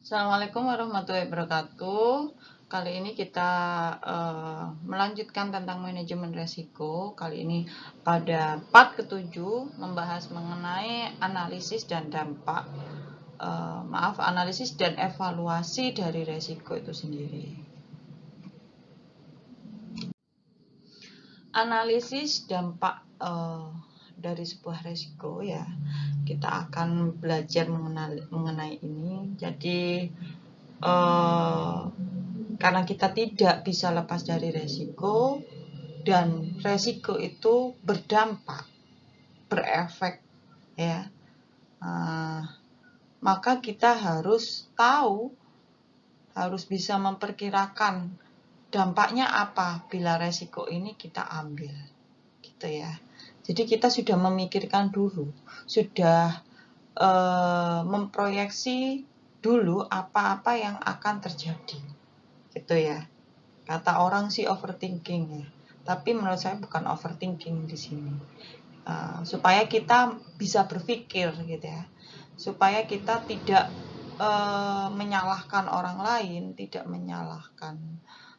Assalamualaikum warahmatullahi wabarakatuh. Kali ini kita melanjutkan tentang manajemen resiko. Kali ini pada part ke-7 membahas mengenai analisis dan dampak. Analisis dan evaluasi dari resiko itu sendiri. Analisis dampak dari sebuah resiko, ya, kita akan belajar mengenai ini. Jadi karena kita tidak bisa lepas dari resiko, dan resiko itu berdampak, berefek, ya, maka kita harus tahu, harus bisa memperkirakan dampaknya apa bila resiko ini kita ambil, gitu ya. Jadi kita sudah memikirkan dulu, sudah memproyeksi dulu apa-apa yang akan terjadi, gitu ya. Kata orang sih overthinking, ya, tapi menurut saya bukan overthinking di sini. Supaya kita bisa berpikir, gitu ya, supaya kita tidak menyalahkan orang lain, tidak menyalahkan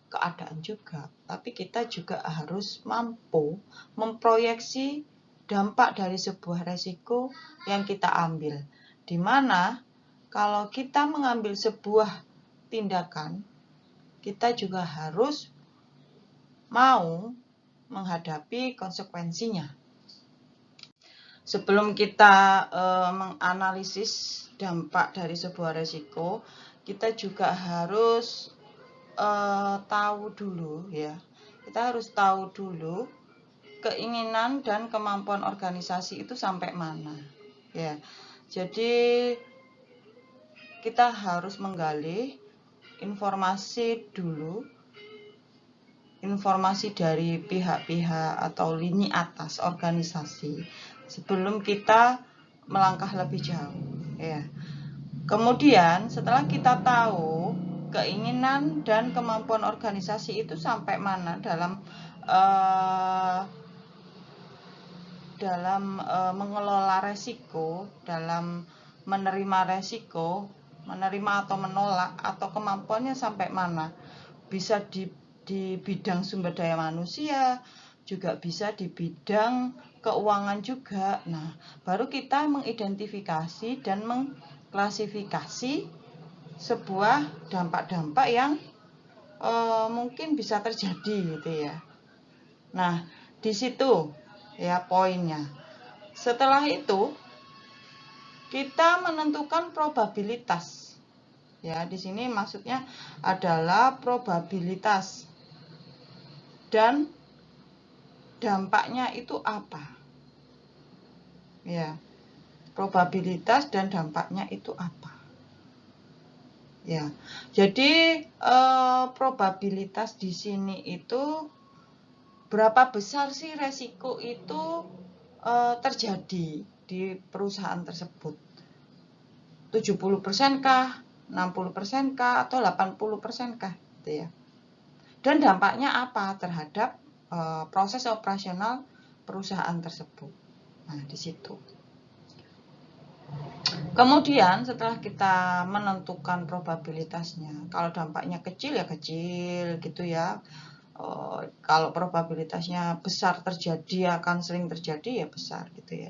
keadaan juga, tapi kita juga harus mampu memproyeksi dampak dari sebuah resiko yang kita ambil, di mana kalau kita mengambil sebuah tindakan, kita juga harus mau menghadapi konsekuensinya. Sebelum kita menganalisis dampak dari sebuah resiko, kita juga harus tahu dulu, ya. Kita harus tahu dulu keinginan dan kemampuan organisasi itu sampai mana, ya. Jadi kita harus menggali informasi dulu, informasi dari pihak-pihak atau lini atas organisasi sebelum kita melangkah lebih jauh, ya. Kemudian setelah kita tahu keinginan dan kemampuan organisasi itu sampai mana dalam mengelola resiko, dalam menerima resiko, menerima atau menolak, atau kemampuannya sampai mana, bisa di bidang sumber daya manusia, juga bisa di bidang keuangan juga. Nah, baru kita mengidentifikasi dan mengklasifikasi sebuah dampak-dampak yang mungkin bisa terjadi, gitu ya. Nah, di situ ya poinnya. Setelah itu kita menentukan probabilitas. Ya, di sini maksudnya adalah probabilitas dan dampaknya itu apa? Ya, probabilitas dan dampaknya itu apa? Ya, jadi probabilitas di sini itu berapa besar sih resiko itu terjadi di perusahaan tersebut? 70% kah? 60% kah? Atau 80% kah? Gitu ya. Dan dampaknya apa terhadap proses operasional perusahaan tersebut? Nah, di situ. Kemudian setelah kita menentukan probabilitasnya, kalau dampaknya kecil ya kecil, gitu ya. Kalau probabilitasnya besar terjadi, akan sering terjadi, ya besar, gitu ya.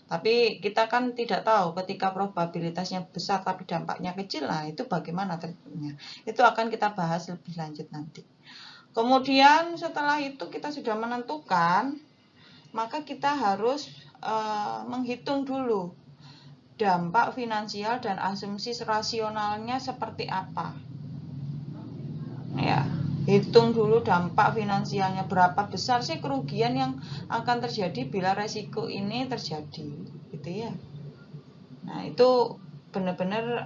Tapi kita kan tidak tahu ketika probabilitasnya besar tapi dampaknya kecil, nah itu bagaimana terjadinya. Itu akan kita bahas lebih lanjut nanti. Kemudian setelah itu kita sudah menentukan, maka kita harus menghitung dulu dampak finansial dan asumsi rasionalnya seperti apa. Ya, hitung dulu dampak finansialnya, berapa besar sih kerugian yang akan terjadi bila resiko ini terjadi, gitu ya. Nah, itu benar-benar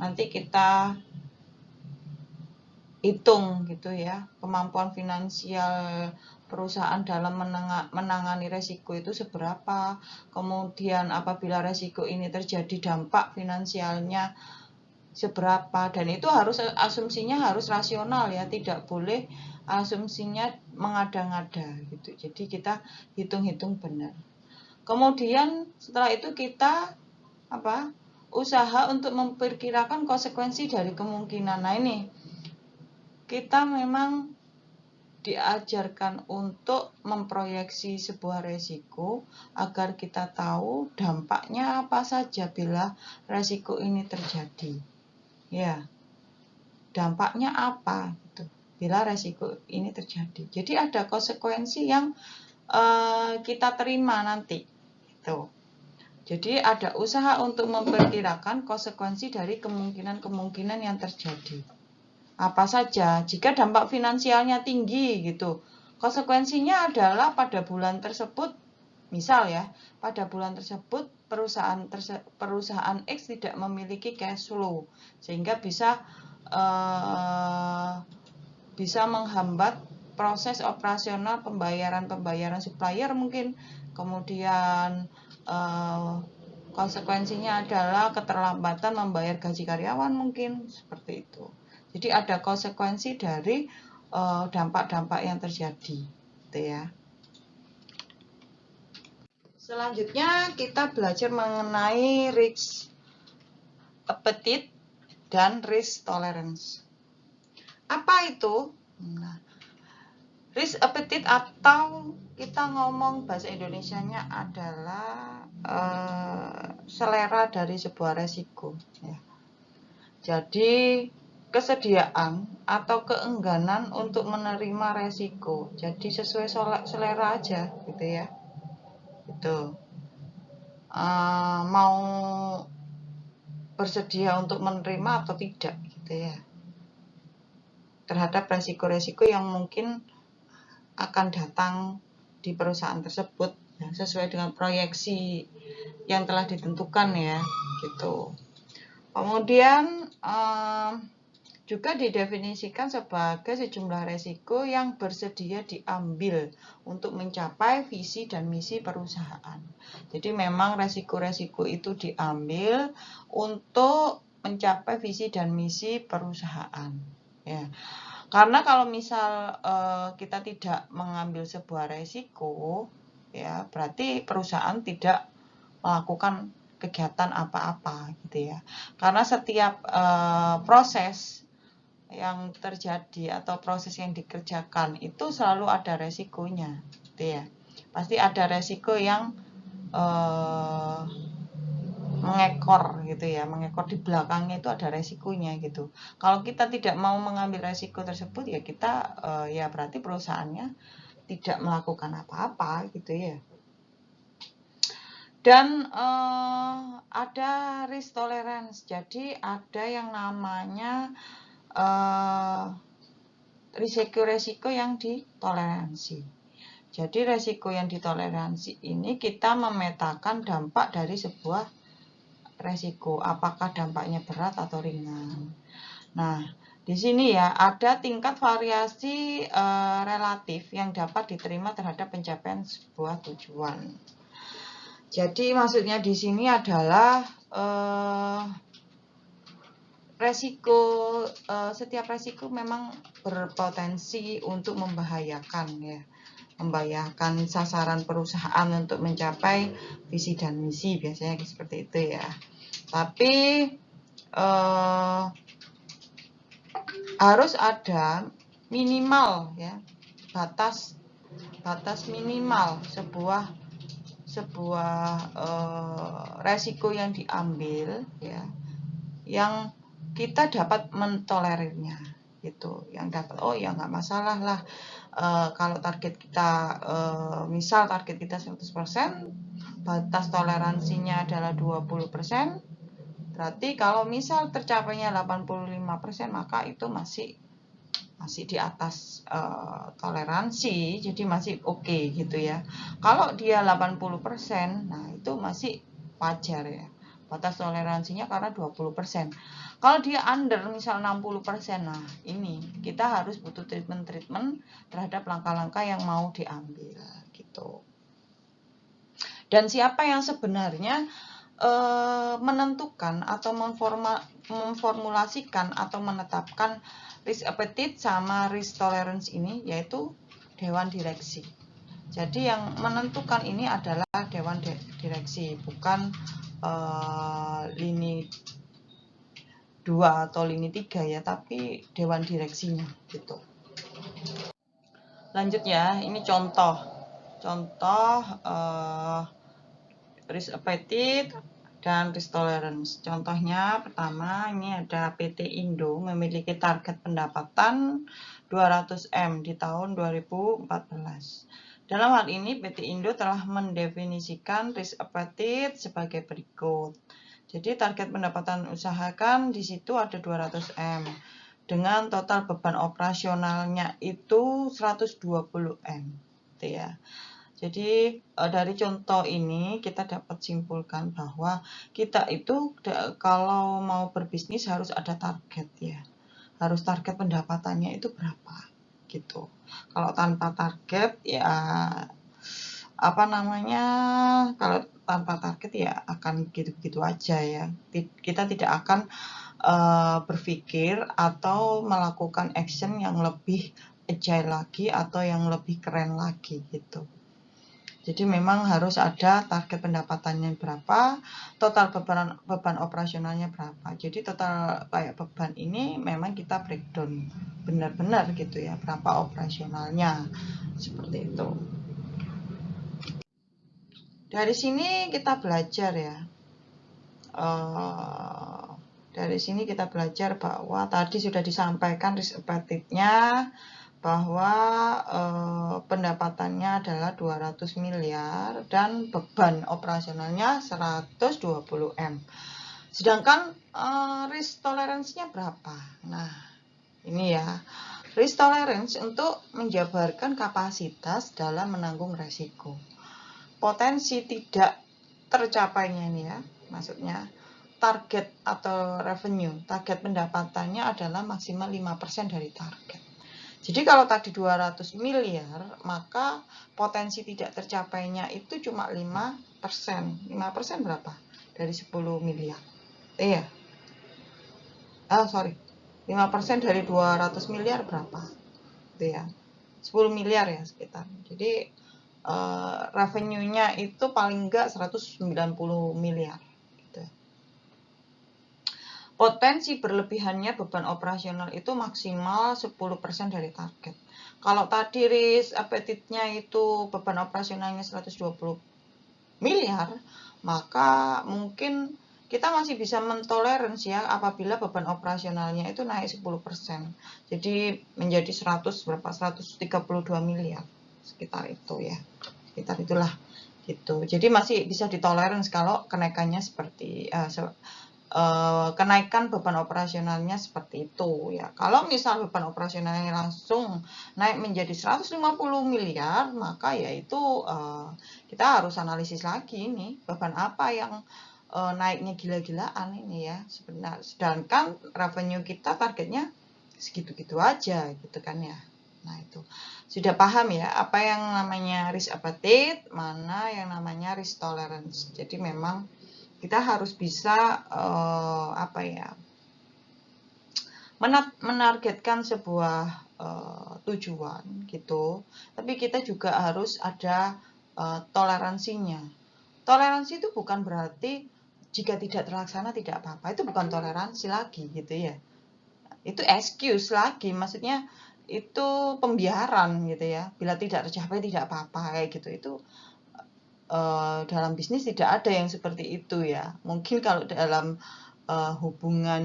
nanti kita hitung, gitu ya, kemampuan finansial perusahaan dalam menangani resiko itu seberapa. Kemudian apabila resiko ini terjadi, dampak finansialnya seberapa, dan itu harus asumsinya harus rasional, ya, tidak boleh asumsinya mengada-ngada, gitu. Jadi kita hitung-hitung benar. Kemudian setelah itu kita usaha untuk memperkirakan konsekuensi dari kemungkinan. Nah ini kita memang diajarkan untuk memproyeksi sebuah resiko agar kita tahu dampaknya apa saja bila resiko ini terjadi. Ya, dampaknya apa gitu bila resiko ini terjadi. Jadi ada konsekuensi yang kita terima nanti gitu. Jadi ada usaha untuk memperkirakan konsekuensi dari kemungkinan-kemungkinan yang terjadi. Apa saja? Jika dampak finansialnya tinggi gitu, konsekuensinya adalah pada bulan tersebut, misal ya, pada bulan tersebut perusahaan X tidak memiliki cash flow sehingga bisa menghambat proses operasional pembayaran supplier mungkin. Kemudian konsekuensinya adalah keterlambatan membayar gaji karyawan mungkin, seperti itu. Jadi ada konsekuensi dari dampak-dampak yang terjadi, gitu ya. Selanjutnya kita belajar mengenai risk appetite dan risk tolerance. Apa itu? Nah, risk appetite atau kita ngomong bahasa Indonesianya adalah selera dari sebuah resiko. Ya. Jadi kesediaan atau keengganan untuk menerima resiko. Jadi sesuai selera aja, gitu ya. Gitu. Mau bersedia untuk menerima atau tidak, gitu ya. Terhadap resiko-resiko yang mungkin akan datang di perusahaan tersebut ya, sesuai dengan proyeksi yang telah ditentukan ya, gitu. Kemudian juga didefinisikan sebagai sejumlah resiko yang bersedia diambil untuk mencapai visi dan misi perusahaan. Jadi memang resiko-resiko itu diambil untuk mencapai visi dan misi perusahaan. Ya. Karena kalau misal kita tidak mengambil sebuah resiko, ya berarti perusahaan tidak melakukan kegiatan apa-apa, gitu ya. Karena setiap proses yang terjadi atau proses yang dikerjakan itu selalu ada resikonya, gitu ya. Pasti ada resiko yang mengekor, gitu ya, mengekor di belakangnya itu ada resikonya gitu. Kalau kita tidak mau mengambil resiko tersebut ya kita ya berarti perusahaannya tidak melakukan apa-apa, gitu ya. Dan ada risk tolerance, jadi ada yang namanya risiko-resiko yang ditoleransi. Jadi resiko yang ditoleransi ini kita memetakan dampak dari sebuah resiko, apakah dampaknya berat atau ringan. Nah, di sini ya ada tingkat variasi relatif yang dapat diterima terhadap pencapaian sebuah tujuan. Jadi maksudnya di sini adalah setiap resiko memang berpotensi untuk membahayakan ya, membahayakan sasaran perusahaan untuk mencapai visi dan misi, biasanya seperti itu ya. Tapi harus ada minimal ya, batas minimal sebuah resiko yang diambil ya, yang kita dapat mentolerirnya gitu, yang dapat ya nggak masalah lah kalau target kita misal target kita 100%, batas toleransinya adalah 20%, berarti kalau misal tercapainya 85%, maka itu masih di atas toleransi, jadi masih oke gitu ya. Kalau dia 80%, nah itu masih wajar ya, batas toleransinya karena 20%. Kalau dia under misal 60%, nah ini kita harus butuh treatment terhadap langkah-langkah yang mau diambil gitu. Dan siapa yang sebenarnya menentukan atau memformulasikan atau menetapkan risk appetite sama risk tolerance ini, yaitu dewan direksi. Jadi yang menentukan ini adalah dewan direksi, bukan lini 2 atau lini 3 ya, tapi dewan direksinya gitu. Lanjut ya, ini contoh risk appetite dan risk tolerance. Contohnya pertama ini ada PT Indo memiliki target pendapatan 200M di tahun 2014. Dalam hal ini PT Indo telah mendefinisikan risk appetite sebagai berikut. Jadi target pendapatan usaha kan di situ ada 200M dengan total beban operasionalnya itu 120M gitu ya. Jadi dari contoh ini kita dapat simpulkan bahwa kita itu kalau mau berbisnis harus ada target ya. Harus target pendapatannya itu berapa gitu. Kalau tanpa target ya kalau tanpa target ya akan gitu-gitu aja ya. Kita tidak akan berpikir atau melakukan action yang lebih agile lagi atau yang lebih keren lagi gitu. Jadi memang harus ada target pendapatannya berapa, total beban operasionalnya berapa. Jadi total kayak beban ini memang kita breakdown benar-benar gitu ya, berapa operasionalnya seperti itu. Dari sini kita belajar ya. Dari sini kita belajar bahwa tadi sudah disampaikan risk appetite-nya bahwa pendapatannya adalah 200 miliar dan beban operasionalnya 120M. Sedangkan risk tolerance-nya berapa? Nah, ini ya. Risk tolerance untuk menjabarkan kapasitas dalam menanggung resiko. Potensi tidak tercapainya ini ya, maksudnya target atau revenue, target pendapatannya adalah maksimal 5% dari target. Jadi kalau tadi 200 miliar, maka potensi tidak tercapainya itu cuma 5%. 5% berapa? Dari 10 miliar. Iya. 5% dari 200 miliar berapa? Itu ya. 10 miliar ya sekitar. Jadi revenue-nya itu paling enggak 190 miliar. Potensi berlebihannya beban operasional itu maksimal 10% dari target. Kalau tadi risk appetite-nya itu beban operasionalnya 120 miliar, maka mungkin kita masih bisa mentoleransi ya apabila beban operasionalnya itu naik 10%. Jadi menjadi 132 miliar sekitar itu ya. Sekitar itulah gitu. Jadi masih bisa ditoleransi kalau kenaikannya seperti kenaikan beban operasionalnya seperti itu ya. Kalau misal beban operasionalnya langsung naik menjadi 150 miliar, maka yaitu kita harus analisis lagi nih beban apa yang naiknya gila-gilaan ini ya sebenarnya. Sedangkan revenue kita targetnya segitu-gitu aja gitu kan ya. Nah itu sudah paham ya apa yang namanya risk appetite, mana yang namanya risk tolerance. Jadi memang kita harus bisa menargetkan sebuah tujuan gitu, tapi kita juga harus ada toleransinya. Toleransi itu bukan berarti jika tidak terlaksana tidak apa-apa, itu bukan toleransi lagi gitu ya, itu excuse lagi, maksudnya itu pembiaran gitu ya, bila tidak tercapai tidak apa-apa kayak gitu. Itu dalam bisnis tidak ada yang seperti itu ya. Mungkin kalau dalam hubungan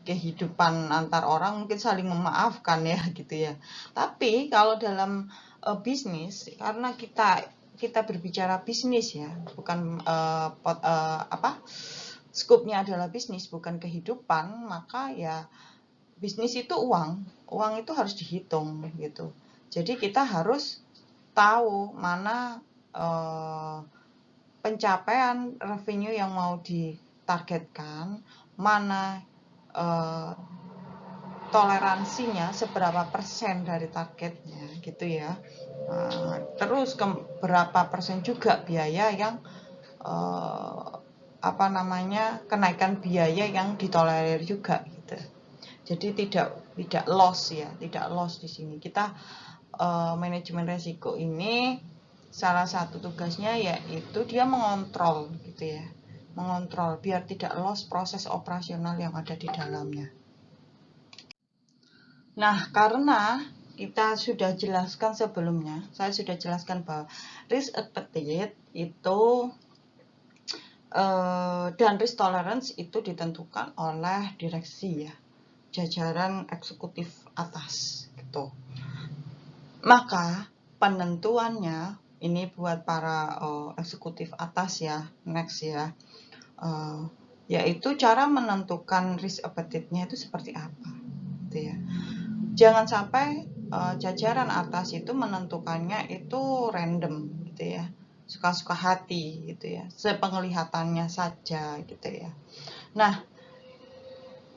kehidupan antar orang mungkin saling memaafkan ya gitu ya. Tapi kalau dalam bisnis, karena kita berbicara bisnis ya, bukan skupnya adalah bisnis bukan kehidupan, maka ya bisnis itu uang itu harus dihitung gitu. Jadi kita harus tahu mana pencapaian revenue yang mau ditargetkan, mana toleransinya seberapa persen dari targetnya gitu ya. Terus berapa persen juga biaya yang kenaikan biaya yang ditolerir juga gitu. Jadi tidak loss ya, tidak loss di sini. Kita manajemen resiko ini salah satu tugasnya yaitu dia mengontrol gitu ya, mengontrol biar tidak loss proses operasional yang ada di dalamnya. Nah, karena kita sudah jelaskan sebelumnya, saya sudah jelaskan bahwa risk appetite itu dan risk tolerance itu ditentukan oleh direksi ya, jajaran eksekutif atas gitu. Maka penentuannya ini buat para eksekutif atas ya, next ya, yaitu cara menentukan risk appetite-nya itu seperti apa gitu ya. Jangan sampai jajaran atas itu menentukannya itu random gitu ya, suka-suka hati gitu ya, sepenglihatannya saja gitu ya. Nah,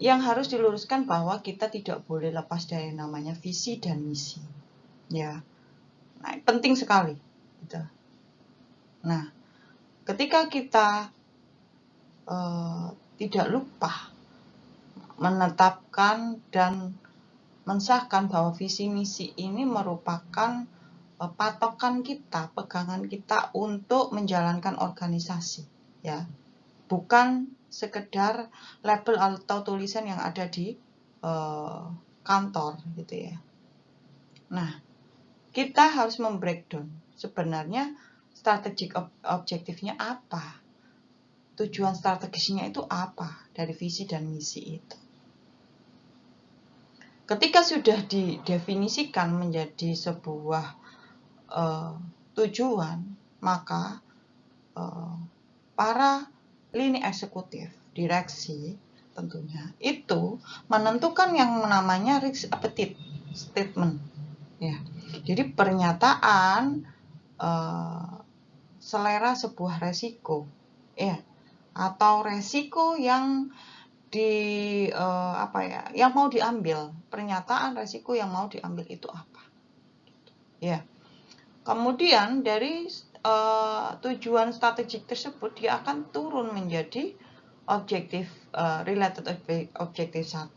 yang harus diluruskan bahwa kita tidak boleh lepas dari namanya visi dan misi ya. Nah, penting sekali gitu. Nah, ketika kita tidak lupa menetapkan dan mensahkan bahwa visi misi ini merupakan patokan kita, pegangan kita untuk menjalankan organisasi ya, bukan sekedar label atau tulisan yang ada di kantor gitu ya. Nah, kita harus membreakdown sebenarnya strategic objektifnya apa, tujuan strategisnya itu apa dari visi dan misi itu. Ketika sudah didefinisikan menjadi sebuah tujuan, maka para lini eksekutif, direksi tentunya itu menentukan yang namanya risk appetite statement ya. Jadi pernyataan selera sebuah resiko ya, atau resiko yang yang mau diambil, pernyataan resiko yang mau diambil itu apa ya. Kemudian dari tujuan strategik tersebut dia akan turun menjadi objektif related objektif 1,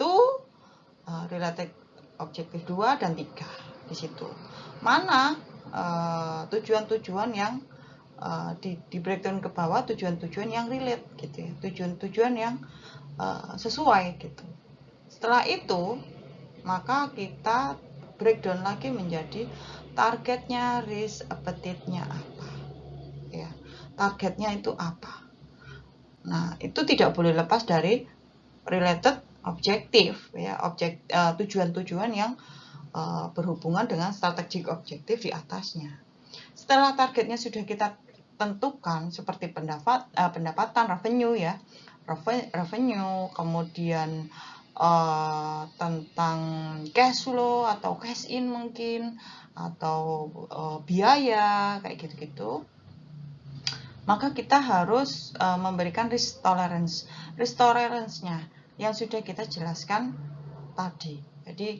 related objektif 2 dan 3 di situ. Mana tujuan-tujuan yang di breakdown ke bawah, tujuan-tujuan yang relate gitu ya, tujuan-tujuan yang sesuai gitu. Setelah itu maka kita breakdown lagi menjadi targetnya, risk appetite-nya apa ya, targetnya itu apa. Nah, itu tidak boleh lepas dari related objektif ya, tujuan-tujuan yang berhubungan dengan strategic objektif di atasnya. Setelah targetnya sudah kita tentukan seperti pendapatan revenue ya, revenue, kemudian tentang cash flow atau cash in mungkin, atau biaya kayak gitu-gitu, maka kita harus memberikan risk tolerance. Risk tolerance-nya yang sudah kita jelaskan tadi. Jadi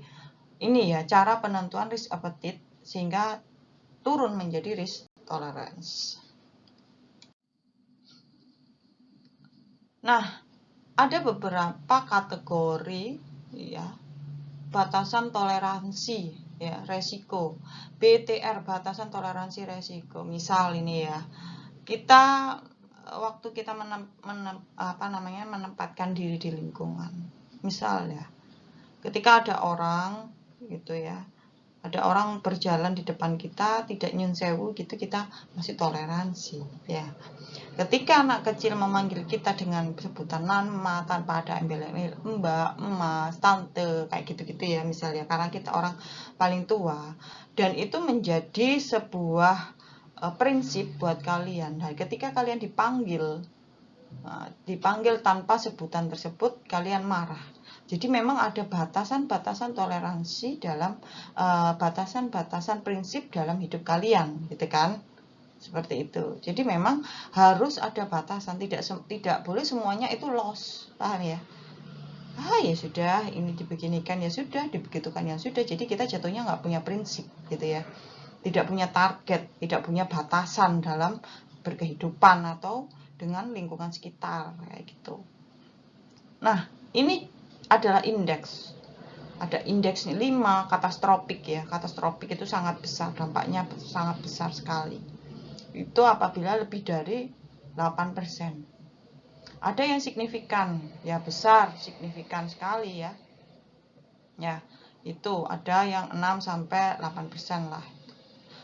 ini ya cara penentuan risk appetite sehingga turun menjadi risk tolerance. Nah, ada beberapa kategori ya batasan toleransi ya resiko, BTR, batasan toleransi resiko. Misal ini ya, kita waktu kita menempatkan diri di lingkungan, misal ya, ketika ada orang gitu ya, ada orang berjalan di depan kita tidak nyun sewu gitu, kita masih toleransi ya. Ketika anak kecil memanggil kita dengan sebutan nama tanpa ada embel-embel mbak, emas, tante kayak gitu-gitu ya misalnya, karena kita orang paling tua dan itu menjadi sebuah prinsip buat kalian. Nah, ketika kalian dipanggil tanpa sebutan tersebut, kalian marah. Jadi memang ada batasan-batasan toleransi dalam batasan-batasan prinsip dalam hidup kalian, gitu kan? Seperti itu. Jadi memang harus ada batasan, tidak boleh semuanya itu loss, paham ya? Ya sudah, ini dibeginikan ya sudah, dibegitukan ya sudah. Jadi kita jatuhnya nggak punya prinsip, gitu ya. Tidak punya target, tidak punya batasan dalam berkehidupan atau dengan lingkungan sekitar kayak gitu. Nah, ini adalah indeks. Ada indeks nih 5, katastrofik ya. Katastrofik itu sangat besar, dampaknya sangat besar sekali. Itu apabila lebih dari 8%. Ada yang signifikan, ya besar, signifikan sekali ya. Ya, itu ada yang 6 sampai 8% lah.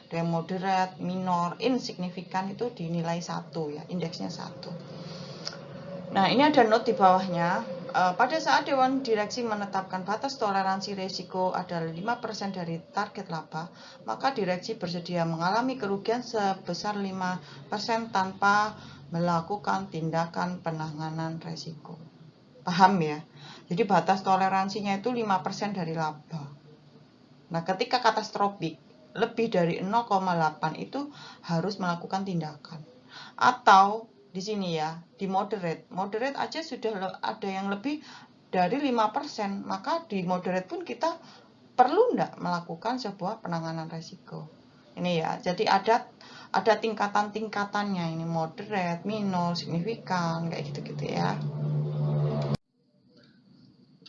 Ada yang moderate, minor, insignifikan itu dinilai 1 ya, indeksnya 1. Nah, ini ada note di bawahnya. Pada saat Dewan Direksi menetapkan batas toleransi risiko adalah 5% dari target laba, maka direksi bersedia mengalami kerugian sebesar 5% tanpa melakukan tindakan penanganan risiko. Paham ya? Jadi batas toleransinya itu 5% dari laba. Nah, ketika katastrofik lebih dari 0,8 itu harus melakukan tindakan. Atau di sini ya, di moderate. Moderate aja sudah ada yang lebih dari 5%, maka di moderate pun kita perlu enggak melakukan sebuah penanganan resiko. Ini ya, jadi ada tingkatan-tingkatannya, ini moderate, minor, signifikan, kayak gitu-gitu ya.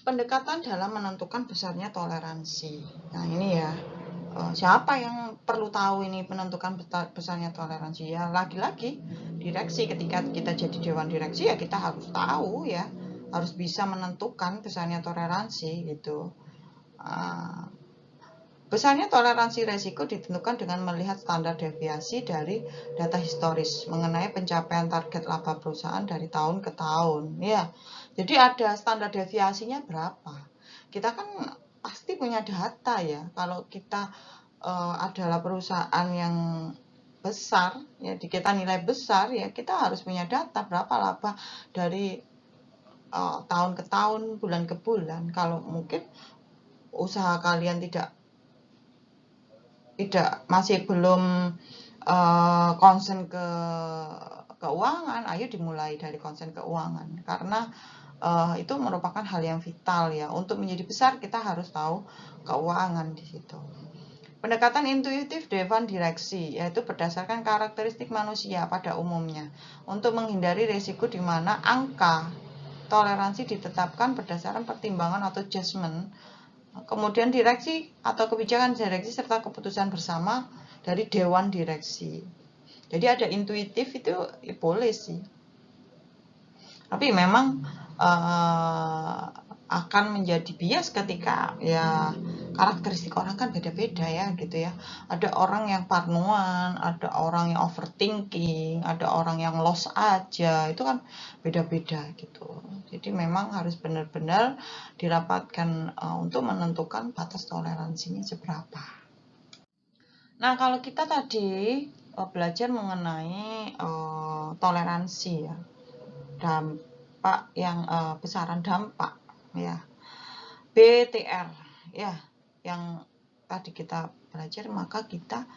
Pendekatan dalam menentukan besarnya toleransi. Nah, ini ya. Siapa yang perlu tahu ini menentukan besarnya toleransi? Ya, lagi-lagi direksi. Ketika kita jadi dewan direksi ya kita harus tahu ya, harus bisa menentukan besarnya toleransi gitu. Besarnya toleransi resiko ditentukan dengan melihat standar deviasi dari data historis mengenai pencapaian target laba perusahaan dari tahun ke tahun ya. Jadi ada standar deviasinya berapa. Kita kan pasti punya data ya. Kalau kita adalah perusahaan yang besar ya, kita nilai besar ya, kita harus punya data berapa laba dari tahun ke tahun, bulan ke bulan. Kalau mungkin usaha kalian tidak masih belum konsen ke keuangan, ayo dimulai dari konsen keuangan karena itu merupakan hal yang vital ya. Untuk menjadi besar kita harus tahu keuangan di situ. Pendekatan intuitif dewan direksi yaitu berdasarkan karakteristik manusia pada umumnya untuk menghindari risiko di mana angka toleransi ditetapkan berdasarkan pertimbangan atau judgement. Kemudian direksi atau kebijakan direksi serta keputusan bersama dari dewan direksi. Jadi ada intuitif itu ya boleh sih. Tapi memang akan menjadi bias ketika ya karakteristik orang kan beda-beda ya gitu ya. Ada orang yang parnoan, ada orang yang overthinking, ada orang yang lost aja, itu kan beda-beda gitu. Jadi memang harus benar-benar dirapatkan untuk menentukan batas toleransinya seberapa. Nah, kalau kita tadi belajar mengenai toleransi ya, dampak yang besaran dampak ya, BTR ya, yang tadi kita belajar, maka kita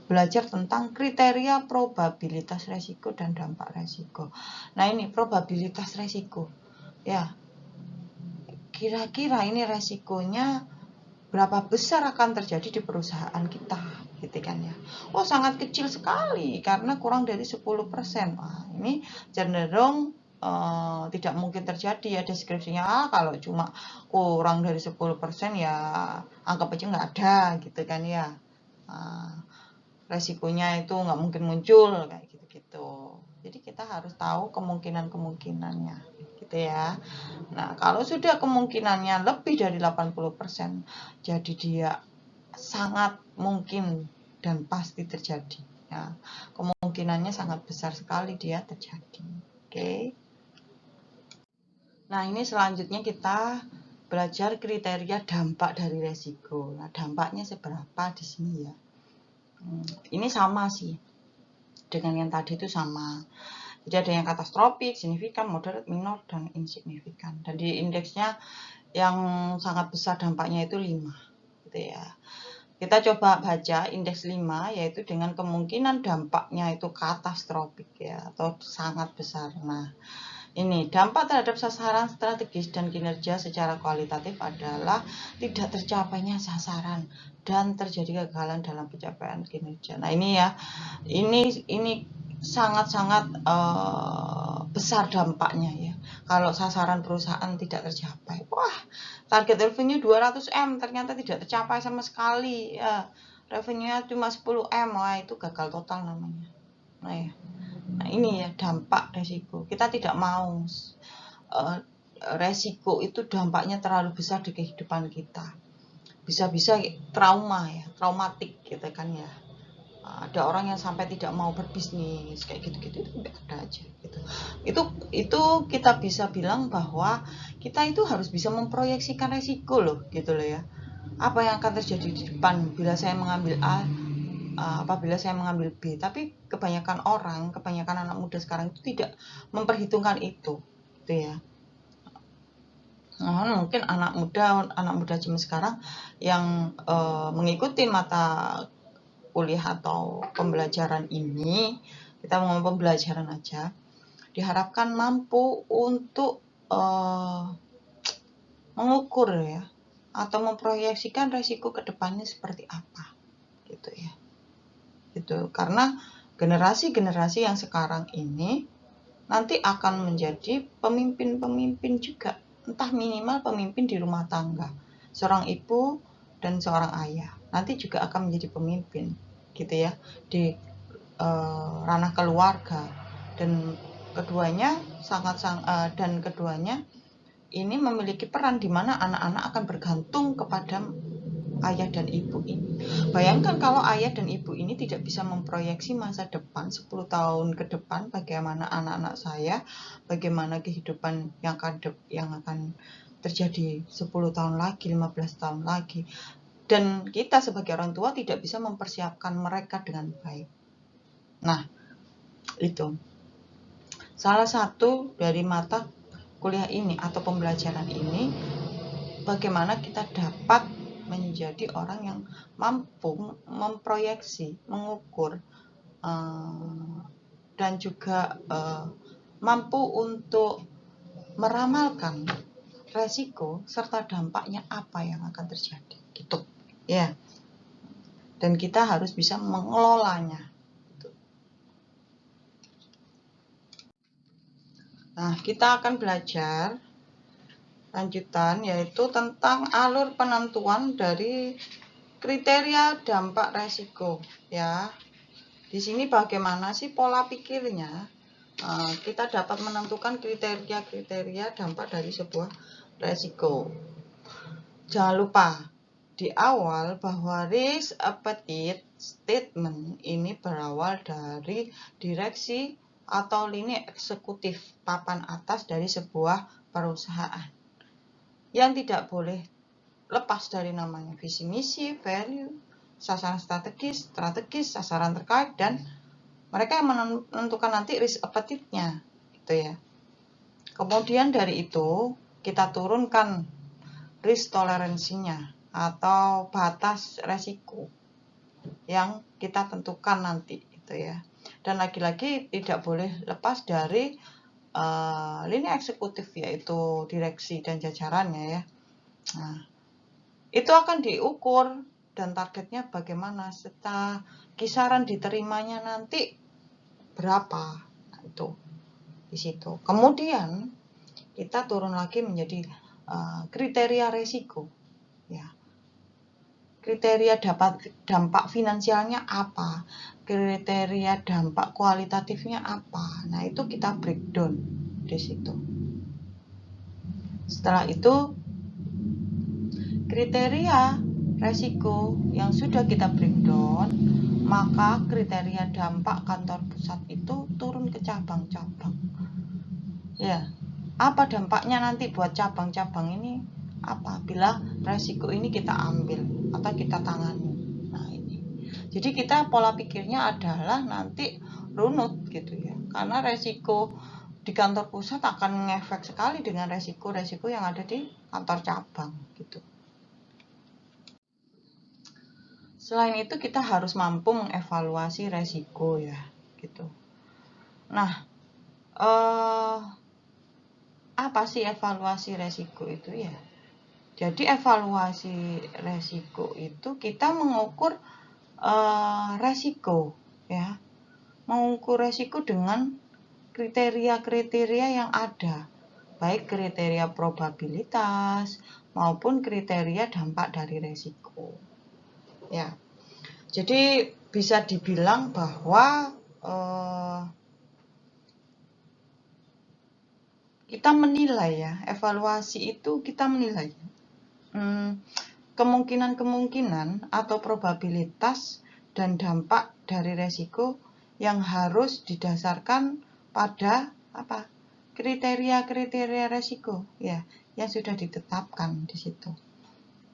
belajar tentang kriteria probabilitas resiko dan dampak resiko. Nah, ini probabilitas resiko ya, kira-kira ini resikonya berapa besar akan terjadi di perusahaan kita gitu kan ya. Oh, sangat kecil sekali karena kurang dari 10%. Wah, ini cenderung tidak mungkin terjadi ya deskripsinya. Kalau cuma kurang dari 10% ya anggap aja nggak ada gitu kan ya. Resikonya itu nggak mungkin muncul kayak gitu-gitu. Jadi kita harus tahu kemungkinan-kemungkinannya gitu ya. Nah, kalau sudah kemungkinannya lebih dari 80%, jadi dia sangat mungkin dan pasti terjadi. Ya, kemungkinannya sangat besar sekali dia terjadi. Oke. Nah, ini selanjutnya kita belajar kriteria dampak dari resiko. Nah, dampaknya seberapa di sini ya. Ini sama sih dengan yang tadi itu sama. Jadi ada yang katastrofik, signifikan, moderate, minor, dan insignifikan. Dan di indeksnya yang sangat besar dampaknya itu 5 gitu ya. Kita coba baca indeks 5 yaitu dengan kemungkinan dampaknya itu katastrofik ya atau sangat besar. Nah, ini dampak terhadap sasaran strategis dan kinerja secara kualitatif adalah tidak tercapainya sasaran dan terjadi kegagalan dalam pencapaian kinerja. Nah, ini ya, ini sangat-sangat besar dampaknya ya. Kalau sasaran perusahaan tidak tercapai, wah, target revenue 200M ternyata tidak tercapai sama sekali ya. Revenue-nya cuma 10M, wah itu gagal total namanya. Nah ya, Nah, ini ya dampak resiko. Kita tidak mau resiko itu dampaknya terlalu besar di kehidupan kita. Bisa-bisa trauma ya, traumatik gitu kan ya. Ada orang yang sampai tidak mau berbisnis kayak gitu-gitu, itu ada aja gitu. Itu kita bisa bilang bahwa kita itu harus bisa memproyeksikan resiko loh gitu loh ya. Apa yang akan terjadi di depan bila saya mengambil A, apabila saya mengambil B. Tapi kebanyakan anak muda sekarang itu tidak memperhitungkan itu gitu ya. Mungkin anak muda zaman sekarang yang mengikuti mata kuliah atau pembelajaran ini, kita ngomong pembelajaran aja, diharapkan mampu untuk mengukur ya, atau memproyeksikan resiko ke depannya seperti apa gitu ya. Gitu. Karena generasi-generasi yang sekarang ini nanti akan menjadi pemimpin-pemimpin juga, entah minimal pemimpin di rumah tangga, seorang ibu dan seorang ayah nanti juga akan menjadi pemimpin gitu ya di ranah keluarga, dan keduanya ini memiliki peran di mana anak-anak akan bergantung kepada ayah dan ibu ini. Bayangkan kalau ayah dan ibu ini tidak bisa memproyeksi masa depan 10 tahun ke depan, bagaimana anak-anak saya, bagaimana kehidupan yang akan terjadi 10 tahun lagi, 15 tahun lagi. Dan kita sebagai orang tua tidak bisa mempersiapkan mereka dengan baik. Nah, itu salah satu dari mata kuliah ini atau pembelajaran ini, bagaimana kita dapat menjadi orang yang mampu memproyeksi, mengukur, dan juga mampu untuk meramalkan resiko serta dampaknya apa yang akan terjadi gitu ya. Dan kita harus bisa mengelolanya. Nah, kita akan belajar lanjutan yaitu tentang alur penentuan dari kriteria dampak resiko ya. Di sini bagaimana sih pola pikirnya? Kita dapat menentukan kriteria-kriteria dampak dari sebuah resiko. Jangan lupa di awal bahwa risk appetite statement ini berawal dari direksi atau lini eksekutif papan atas dari sebuah perusahaan yang tidak boleh lepas dari namanya visi misi, value, sasaran strategis, sasaran terkait, dan mereka yang menentukan nanti risk appetite-nya gitu ya. Kemudian dari itu kita turunkan risk toleransinya atau batas resiko yang kita tentukan nanti gitu ya. Dan lagi-lagi tidak boleh lepas dari lini eksekutif yaitu direksi dan jajarannya ya. Nah, itu akan diukur dan targetnya bagaimana, serta kisaran diterimanya nanti berapa. Nah, itu di situ. Kemudian kita turun lagi menjadi kriteria resiko ya. Kriteria dampak finansialnya apa, kriteria dampak kualitatifnya apa. Nah, itu kita breakdown di situ. Setelah itu kriteria resiko yang sudah kita breakdown, maka kriteria dampak kantor pusat itu turun ke cabang-cabang. Ya, apa dampaknya nanti buat cabang-cabang ini apabila resiko ini kita ambil atau kita tangani. Nah, ini. Jadi kita pola pikirnya adalah nanti runut gitu ya. Karena resiko di kantor pusat akan ngefek sekali dengan resiko-resiko yang ada di kantor cabang gitu. Selain itu kita harus mampu mengevaluasi resiko ya gitu. Nah, apa sih evaluasi resiko itu ya? Jadi evaluasi resiko itu kita mengukur resiko ya, mengukur resiko dengan kriteria-kriteria yang ada, baik kriteria probabilitas maupun kriteria dampak dari resiko ya. Jadi bisa dibilang bahwa kita menilai ya, evaluasi itu kita menilai kemungkinan-kemungkinan atau probabilitas dan dampak dari resiko yang harus didasarkan pada apa? Kriteria-kriteria resiko ya, yang sudah ditetapkan di situ.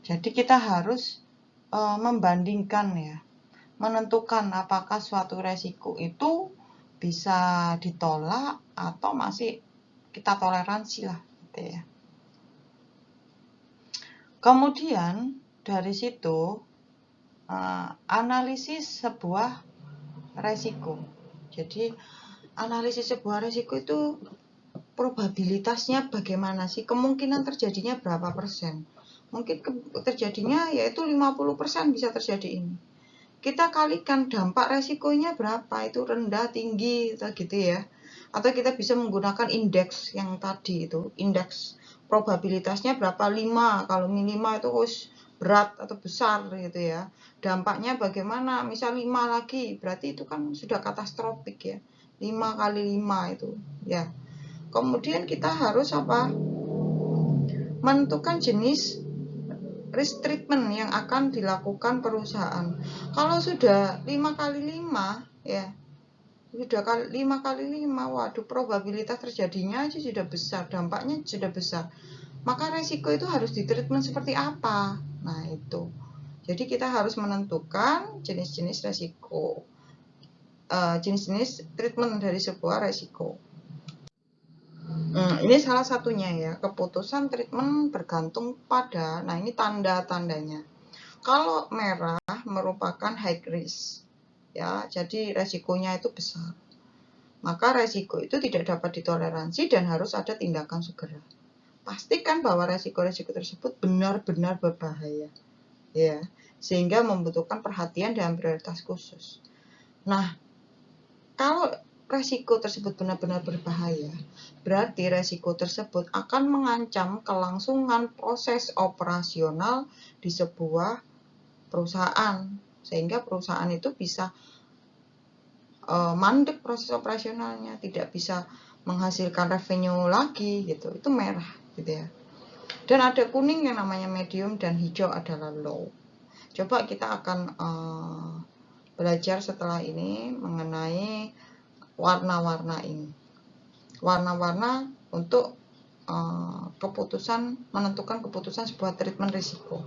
Jadi kita harus membandingkan ya, menentukan apakah suatu resiko itu bisa ditolak atau masih kita toleransi lah gitu ya. Kemudian dari situ analisis sebuah resiko. Jadi analisis sebuah resiko itu probabilitasnya bagaimana sih? Kemungkinan terjadinya berapa persen? Mungkin terjadinya yaitu 50% bisa terjadi ini. Kita kalikan dampak resikonya berapa, itu rendah, tinggi, gitu ya. Atau kita bisa menggunakan indeks yang tadi itu, indeks probabilitasnya berapa, 5, kalau 5 itu berat atau besar gitu ya. Dampaknya bagaimana, misal 5 lagi, berarti itu kan sudah katastrofik ya, 5 kali 5 itu ya. Kemudian kita harus apa, menentukan jenis risk treatment yang akan dilakukan perusahaan. Kalau sudah 5 kali 5 ya, sudah 5 kali 5, waduh, probabilitas terjadinya aja sudah besar, dampaknya sudah besar. Maka resiko itu harus ditreatment seperti apa? Nah itu. Jadi kita harus menentukan jenis-jenis resiko, jenis-jenis treatment dari sebuah resiko. Ini salah satunya ya, keputusan treatment bergantung pada, nah ini tanda-tandanya. Kalau merah merupakan high risk, ya, jadi resikonya itu besar. Maka resiko itu tidak dapat ditoleransi dan harus ada tindakan segera. Pastikan bahwa resiko-resiko tersebut benar-benar berbahaya, ya, sehingga membutuhkan perhatian dan prioritas khusus. Nah, kalau resiko tersebut benar-benar berbahaya, berarti resiko tersebut akan mengancam kelangsungan proses operasional di sebuah perusahaan, sehingga perusahaan itu bisa mandek proses operasionalnya, tidak bisa menghasilkan revenue lagi gitu. Itu merah gitu ya. Dan ada kuning yang namanya medium dan hijau adalah low. Coba kita akan belajar setelah ini mengenai warna-warna ini. Warna-warna untuk keputusan, menentukan keputusan sebuah treatment risiko.